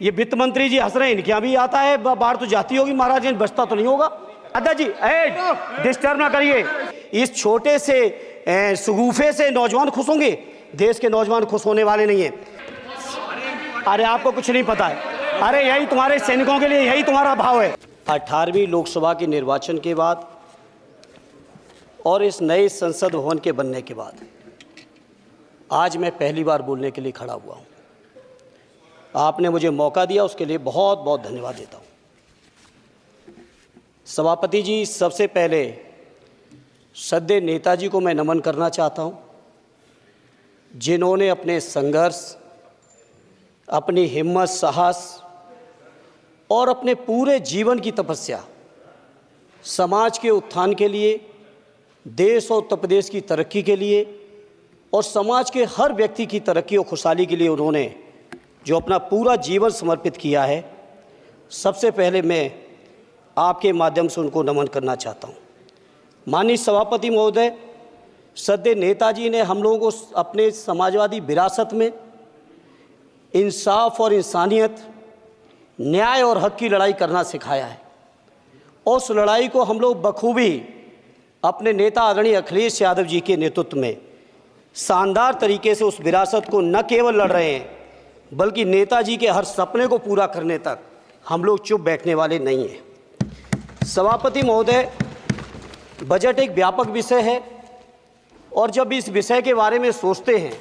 ये वित्त मंत्री जी हंस रहे हैं, इनके यहाँ भी आता है बाढ़ तो जाती होगी महाराज, इन बचता तो नहीं होगा। अध्यक्ष जी डिस्टर्ब ना करिए। इस छोटे से सुगूफे से नौजवान खुश होंगे? देश के नौजवान खुश होने वाले नहीं है। अरे आपको कुछ नहीं पता है। अरे यही तुम्हारे सैनिकों के लिए यही तुम्हारा भाव है। 18वीं लोकसभा के निर्वाचन के बाद और इस नए संसद भवन के बनने के बाद आज मैं पहली बार बोलने के लिए खड़ा हुआ हूँ। आपने मुझे मौका दिया, उसके लिए बहुत बहुत धन्यवाद देता हूँ। सभापति जी, सबसे पहले श्रद्धेय नेताजी को मैं नमन करना चाहता हूँ, जिन्होंने अपने संघर्ष, अपनी हिम्मत, साहस और अपने पूरे जीवन की तपस्या समाज के उत्थान के लिए, देश और उत्तर प्रदेश की तरक्की के लिए और समाज के हर व्यक्ति की तरक्की और खुशहाली के लिए उन्होंने जो अपना पूरा जीवन समर्पित किया है, सबसे पहले मैं आपके माध्यम से उनको नमन करना चाहता हूँ। माननीय सभापति महोदय, श्रद्धेय नेताजी ने हम लोगों को अपने समाजवादी विरासत में इंसाफ और इंसानियत, न्याय और हक की लड़ाई करना सिखाया है। उस लड़ाई को हम लोग बखूबी अपने नेता आदरणीय अखिलेश यादव जी के नेतृत्व में शानदार तरीके से उस विरासत को न केवल लड़ रहे हैं, बल्कि नेताजी के हर सपने को पूरा करने तक हम लोग चुप बैठने वाले नहीं हैं। सभापति महोदय, बजट एक व्यापक विषय है और जब इस विषय के बारे में सोचते हैं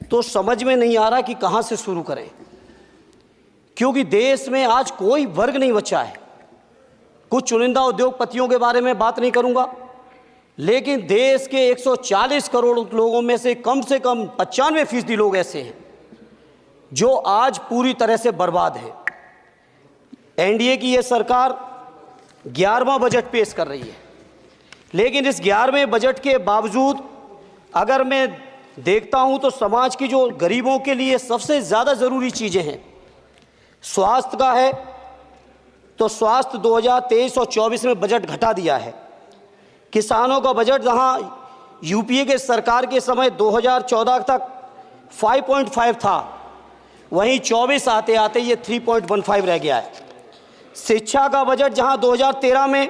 तो समझ में नहीं आ रहा कि कहाँ से शुरू करें, क्योंकि देश में आज कोई वर्ग नहीं बचा है। कुछ चुनिंदा उद्योगपतियों के बारे में बात नहीं करूंगा, लेकिन देश के 140 करोड़ लोगों में से कम 95% लोग ऐसे हैं जो आज पूरी तरह से बर्बाद हैं। एनडीए की ये सरकार 11वां बजट पेश कर रही है, लेकिन इस 11वें बजट के बावजूद अगर मैं देखता हूं तो समाज की जो गरीबों के लिए सबसे ज़्यादा ज़रूरी चीज़ें हैं, स्वास्थ्य का है तो स्वास्थ्य 2023 और 24 में बजट घटा दिया है। किसानों का बजट जहां यूपीए के सरकार के समय 2014 तक 5.5 था, वहीं 24 आते आते ये 3.15 रह गया है। शिक्षा का बजट जहां 2013 में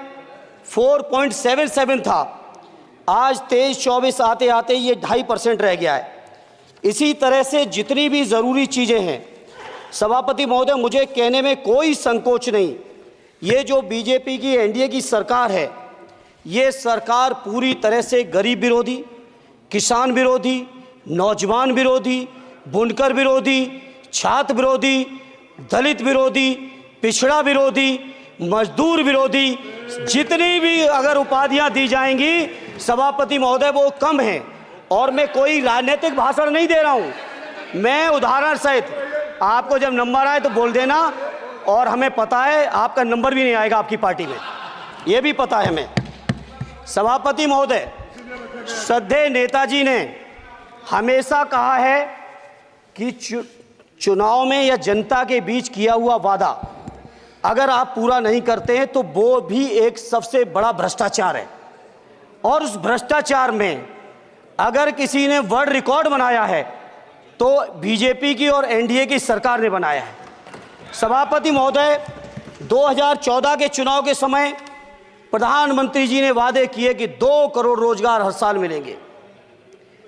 4.77 था, आज 23-24 आते आते ये 2.5% रह गया है। इसी तरह से जितनी भी ज़रूरी चीज़ें हैं, सभापति महोदय, मुझे कहने में कोई संकोच नहीं, ये जो बीजेपी की एनडीए की सरकार है, ये सरकार पूरी तरह से गरीब विरोधी, किसान विरोधी, नौजवान विरोधी, बुनकर विरोधी, छात्र विरोधी, दलित विरोधी, पिछड़ा विरोधी, मजदूर विरोधी, जितनी भी अगर उपाधियां दी जाएंगी सभापति महोदय वो कम हैं। और मैं कोई राजनीतिक भाषण नहीं दे रहा हूं, मैं उदाहरण सहित आपको जब नंबर आए तो बोल देना, और हमें पता है आपका नंबर भी नहीं आएगा आपकी पार्टी में, ये भी पता है हमें। सभापति महोदय, श्रद्धेय नेताजी ने हमेशा कहा है कि चुनाव में या जनता के बीच किया हुआ वादा अगर आप पूरा नहीं करते हैं तो वो भी एक सबसे बड़ा भ्रष्टाचार है, और उस भ्रष्टाचार में अगर किसी ने वर्ल्ड रिकॉर्ड बनाया है तो बीजेपी की और एनडीए की सरकार ने बनाया है। सभापति महोदय, 2014 के चुनाव के समय प्रधानमंत्री जी ने वादे किए कि 2 करोड़ रोजगार हर साल मिलेंगे।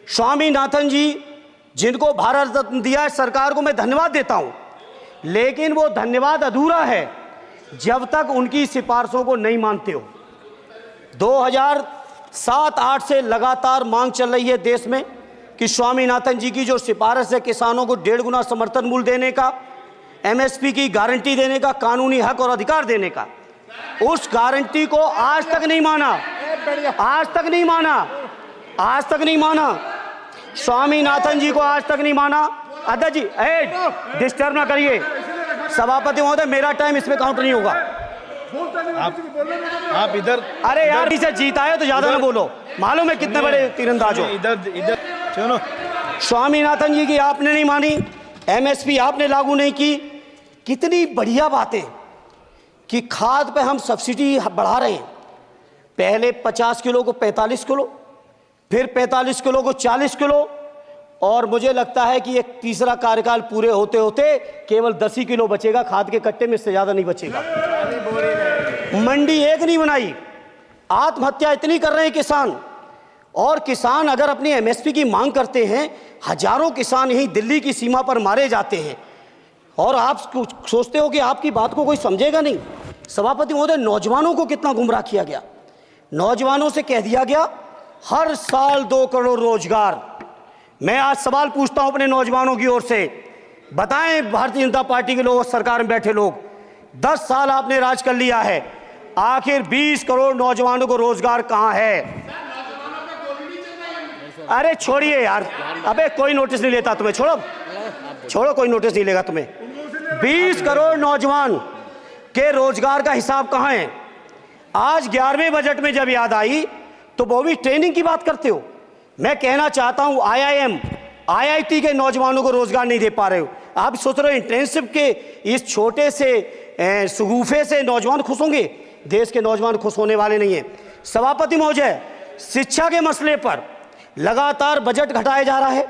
स्वामीनाथन जी, जिनको भारत रत्न दिया है, सरकार को मैं धन्यवाद देता हूं, लेकिन वो धन्यवाद अधूरा है जब तक उनकी सिफारिशों को नहीं मानते हो। 2007-8 से लगातार मांग चल रही है देश में कि स्वामीनाथन जी की जो सिफारिश है किसानों को 1.5 गुना समर्थन मूल्य देने का, एमएसपी की गारंटी देने का, कानूनी हक और अधिकार देने का, उस गारंटी को आज तक नहीं माना, आज तक नहीं माना, आज तक नहीं माना। स्वामीनाथन जी को आज तक नहीं माना। अध्यक्ष जी डिस्टर्ब ना करिए। सभापति महोदय, मेरा टाइम इसमें काउंट नहीं होगा। आप इधर, अरे यार, इसे जीता है तो ज्यादा ना बोलो, मालूम है कितने बड़े तीरंदाज हो। इधर चलो। स्वामीनाथन जी की आपने नहीं मानी, एमएसपी आपने लागू नहीं की। कितनी बढ़िया बातें कि खाद पे हम सब्सिडी बढ़ा रहे हैं, पहले 50 किलो को 45 किलो, फिर 45 किलो को 40 किलो, और मुझे लगता है कि एक तीसरा कार्यकाल पूरे होते होते केवल 10 ही किलो बचेगा खाद के कट्टे में, इससे ज़्यादा नहीं बचेगा। मंडी एक नहीं बनाई, आत्महत्या इतनी कर रहे हैं किसान। और किसान अगर अपनी एमएसपी की मांग करते हैं, हजारों किसान यहीं दिल्ली की सीमा पर मारे जाते हैं, और आप सोचते हो कि आपकी बात को कोई समझेगा नहीं। सभापति महोदय, नौजवानों को कितना गुमराह किया गया। नौजवानों से कह दिया गया हर साल 2 करोड़ रोजगार। मैं आज सवाल पूछता हूं अपने नौजवानों की ओर से, बताएं भारतीय जनता पार्टी के लोग, सरकार में बैठे लोग, 10 साल आपने राज कर लिया है, आखिर 20 करोड़ नौजवानों को रोजगार कहां है? अरे छोड़िए यार, अबे कोई नोटिस नहीं लेता तुम्हें, छोड़ो कोई नोटिस नहीं लेगा तुम्हें। 20 करोड़ नौजवान के रोजगार का हिसाब कहां है? आज 11वें बजट में जब याद आई तो वो भी ट्रेनिंग की बात करते हो। मैं कहना चाहता हूं IIM, IIT के नौजवानों को रोजगार नहीं दे पा रहे हो। आप सोच रहे हो इंटर्नशिप के इस छोटे से शगुफे से नौजवान खुश होंगे? देश के नौजवान खुश होने वाले नहीं है। सभापति महोदय, शिक्षा के मसले पर लगातार बजट घटाया जा रहा है,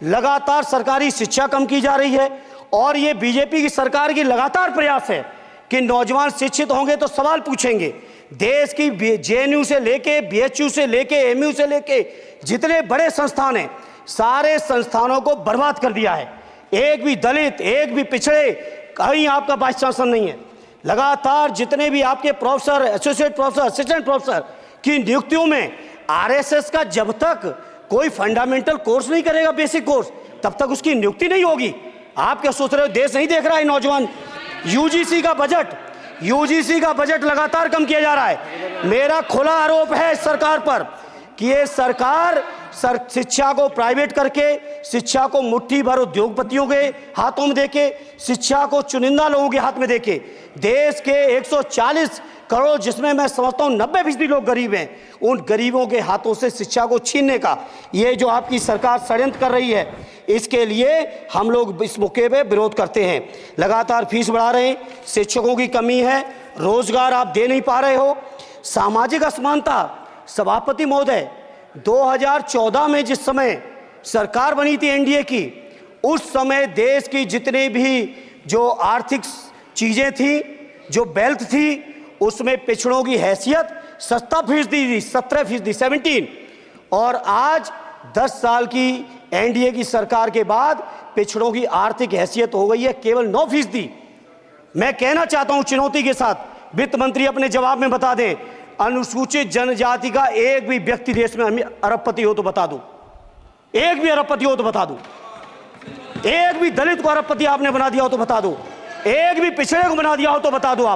लगातार सरकारी शिक्षा कम की जा रही है, और ये बीजेपी की सरकार की लगातार प्रयास है कि नौजवान शिक्षित होंगे तो सवाल पूछेंगे। देश की JNU से लेके BHU से लेके MU से लेके जितने बड़े संस्थान हैं, सारे संस्थानों को बर्बाद कर दिया है। एक भी दलित, एक भी पिछड़े, कहीं आपका वाइस चांसलर नहीं है। लगातार जितने भी आपके professor, associate professor, assistant professor की नियुक्तियों में RSS का जब तक कोई फंडामेंटल कोर्स नहीं करेगा, बेसिक कोर्स, तब तक उसकी नियुक्ति नहीं होगी। आप क्या सोच रहे हो देश नहीं देख रहा है नौजवान? UGC का बजट लगातार कम किया जा रहा है। मेरा खुला आरोप है इस सरकार पर कि ये सरकार शिक्षा को प्राइवेट करके, शिक्षा को मुट्ठी भर उद्योगपतियों के हाथों में देके, शिक्षा को चुनिंदा लोगों के हाथ में देके, देश के 140 करोड़, जिसमें मैं समझता हूं 90% लोग गरीब हैं, उन गरीबों के हाथों से शिक्षा को छीनने का ये जो आपकी सरकार षड्यंत्र कर रही है, इसके लिए हम लोग इस मौके पे विरोध करते हैं। लगातार फीस बढ़ा रहे हैं, शिक्षकों की कमी है, रोजगार आप दे नहीं पा रहे हो, सामाजिक असमानता। सभापति महोदय, 2014 में जिस समय सरकार बनी थी NDA की, उस समय देश की जितने भी जो आर्थिक चीजें थी, जो वेल्थ थी, उसमें पिछड़ों की हैसियत 17% थी, 17%, और आज 10 साल की NDA की सरकार के बाद पिछड़ों की आर्थिक हैसियत हो गई है केवल 9%। मैं कहना चाहता हूं चुनौती के साथ, वित्त मंत्री अपने जवाब में बता दें, अनुसूचित जनजाति का एक भी व्यक्ति देश में अरबपति हो तो बता दो, एक भी अरबपति हो तो बता दो, एक भी दलित को अरबपति आपने बना दिया हो तो बता दो, एक भी पिछड़े को बना दिया हो तो बता दो।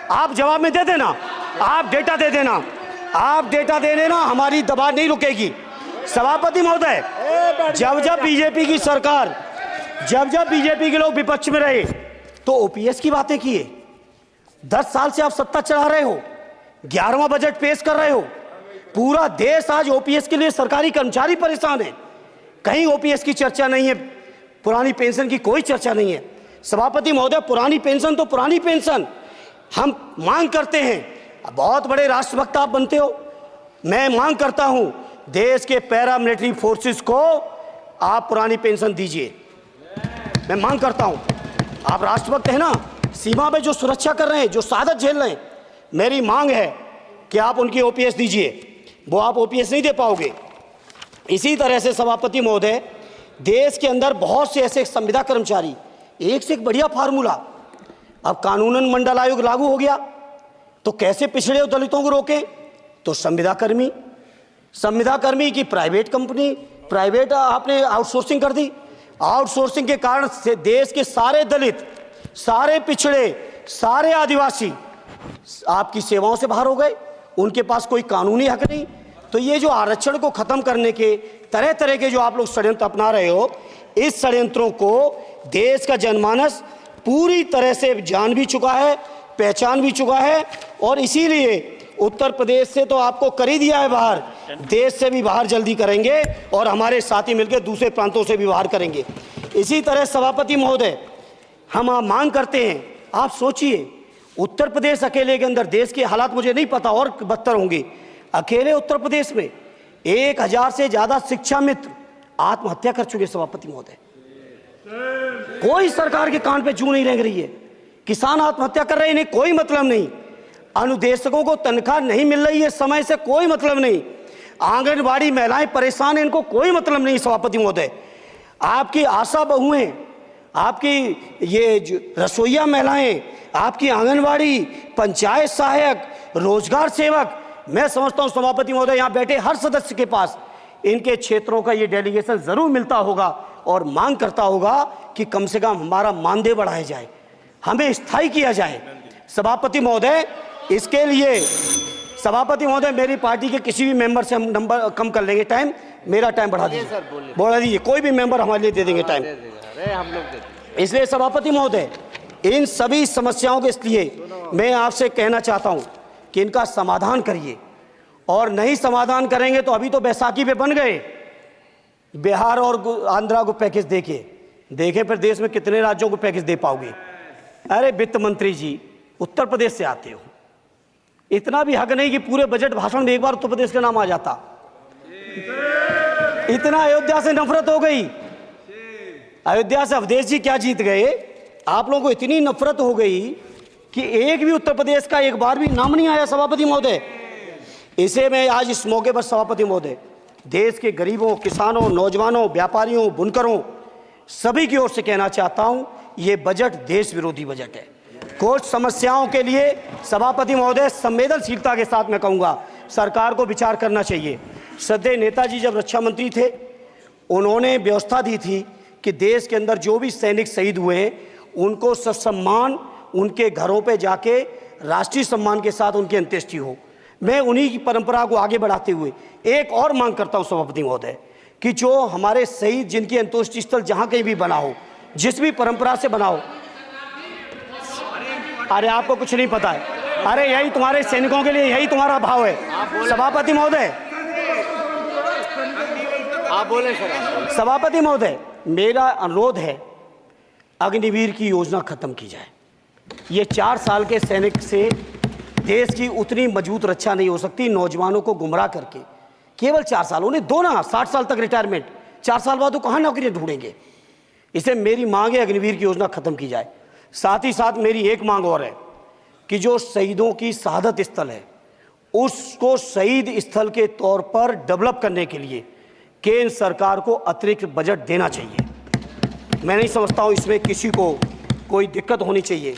आप जवाब में दे देना, आप डेटा दे देना, आप डेटा दे देना, हमारी दबाव नहीं रुकेगी। सभापति महोदय, जब बीजेपी की सरकार, जब बीजेपी के लोग विपक्ष में रहे तो OPS की बातें किए। 10 साल से आप सत्ता चला रहे हो, 11वां बजट पेश कर रहे हो, पूरा देश आज OPS के लिए, सरकारी कर्मचारी परेशान है, कहीं OPS की चर्चा नहीं है, पुरानी पेंशन की कोई चर्चा नहीं है। सभापति महोदय, पुरानी पेंशन तो पुरानी पेंशन, हम मांग करते हैं, बहुत बड़े राष्ट्रभक्त आप बनते हो, मैं मांग करता हूं देश के पैरामिलिट्री फोर्सेस को आप पुरानी पेंशन दीजिए। मैं मांग करता हूं, आप राष्ट्रभक्त हैं ना, सीमा में जो सुरक्षा कर रहे हैं, जो शहादत झेल रहे हैं, मेरी मांग है कि आप उनकी OPS दीजिए। वो आप OPS नहीं दे पाओगे। इसी तरह से सभापति महोदय, देश के अंदर बहुत से ऐसे संविदा कर्मचारी, एक से एक बढ़िया फार्मूला, अब कानूनन मंडल आयोग लागू हो गया तो कैसे पिछड़े और दलितों को रोकें? तो संविदा कर्मी की प्राइवेट कंपनी, प्राइवेट आपने आउटसोर्सिंग कर दी। आउटसोर्सिंग के कारण से देश के सारे दलित, सारे पिछड़े, सारे आदिवासी आपकी सेवाओं से बाहर हो गए, उनके पास कोई कानूनी हक नहीं। तो ये जो आरक्षण को खत्म करने के तरह तरह के जो आप लोग षड्यंत्र अपना रहे हो, इस षड्यंत्रों को देश का जनमानस पूरी तरह से जान भी चुका है, पहचान भी चुका है, और इसीलिए उत्तर प्रदेश से तो आपको कर ही दिया है बाहर, देश से भी बाहर जल्दी करेंगे, और हमारे साथी मिलकर दूसरे प्रांतों से भी बाहर करेंगे। इसी तरह सभापति महोदय, हम मांग करते हैं, आप सोचिए, उत्तर प्रदेश अकेले के अंदर, देश के हालात मुझे नहीं पता और बदतर होंगे, अकेले उत्तर प्रदेश में 1000 से ज़्यादा शिक्षा मित्र आत्महत्या कर चुके सभापति महोदय। कोई सरकार के कान पे जू नहीं रेंग रही है। किसान आत्महत्या कर रहे हैं, इन्हें कोई मतलब नहीं। अनुदेशकों को तनख्वाह नहीं मिल रही है समय से, कोई मतलब नहीं। आंगनबाड़ी महिलाएं परेशान हैं, इनको कोई मतलब नहीं सभापति महोदय। आपकी आशा बहुएं, आपकी ये रसोईया महिलाएं, आपकी आंगनबाड़ी, पंचायत सहायक, रोजगार सेवक, मैं समझता हूं सभापति महोदय यहाँ बैठे हर सदस्य के पास इनके क्षेत्रों का ये डेलीगेशन जरूर मिलता होगा और मांग करता होगा कि कम से कम हमारा मानदेय बढ़ाया जाए, हमें स्थायी किया जाए। सभापति महोदय, इसके लिए सभापति महोदय मेरी पार्टी के किसी भी मेंबर से हम नंबर कम कर लेंगे, टाइम, मेरा टाइम बढ़ा दीजिए, बढ़ा दीजिए, कोई भी मेंबर हमारे लिए दे देंगे टाइम। हम लोग देते। इसलिए सभापति महोदय, इन सभी समस्याओं के लिए मैं आपसे कहना चाहता हूं कि इनका समाधान करिए, और नहीं समाधान करेंगे तो अभी तो बैसाखी पे बन गए, बिहार और आंध्रा को पैकेज देखे फिर देश में कितने राज्यों को पैकेज दे पाओगे। अरे वित्त मंत्री जी, उत्तर प्रदेश से आते हो, इतना भी हक नहीं कि पूरे बजट भाषण में एक बार उत्तर प्रदेश का नाम आ जाता। इतना अयोध्या से नफरत हो गई, अयोध्या से अवधेश जी क्या जीत गए, आप लोगों को इतनी नफरत हो गई कि एक भी उत्तर प्रदेश का एक बार भी नाम नहीं आया सभापति महोदय। इसे मैं आज इस मौके पर सभापति महोदय देश के गरीबों, किसानों, नौजवानों, व्यापारियों, बुनकरों सभी की ओर से कहना चाहता हूं, ये बजट देश विरोधी बजट है। कुछ समस्याओं के लिए सभापति महोदय संवेदनशीलता के साथ मैं कहूंगा सरकार को विचार करना चाहिए। श्रद्धेय नेताजी जब रक्षा मंत्री थे, उन्होंने व्यवस्था दी थी कि देश के अंदर जो भी सैनिक शहीद हुए हैं उनको ससम्मान उनके घरों पे जाके राष्ट्रीय सम्मान के साथ उनकी अंत्येष्टि हो। मैं उन्हीं की परंपरा को आगे बढ़ाते हुए एक और मांग करता हूं सभापति महोदय कि जो हमारे शहीद जिनकी अंत्येष्टि स्थल जहां कहीं भी बना हो, जिस भी परंपरा से बना हो, अरे आपको कुछ नहीं पता है, अरे यही तुम्हारे सैनिकों के लिए यही तुम्हारा भाव है। सभापति महोदय, आप बोले सर। सभापति महोदय, मेरा अनुरोध है अग्निवीर की योजना खत्म की जाए। ये 4 साल के सैनिक से देश की उतनी मजबूत रक्षा नहीं हो सकती। नौजवानों को गुमराह करके केवल 4 साल, उन्हें दो ना 60 साल तक रिटायरमेंट, 4 साल बाद वो कहाँ नौकरी ढूंढेंगे। इसे मेरी मांग है अग्निवीर की योजना खत्म की जाए। साथ ही साथ मेरी एक मांग और है कि जो शहीदों की शहादत स्थल है उसको शहीद स्थल के तौर पर डेवलप करने के लिए केंद्र सरकार को अतिरिक्त बजट देना चाहिए। मैं नहीं समझता हूं इसमें किसी को कोई दिक्कत होनी चाहिए।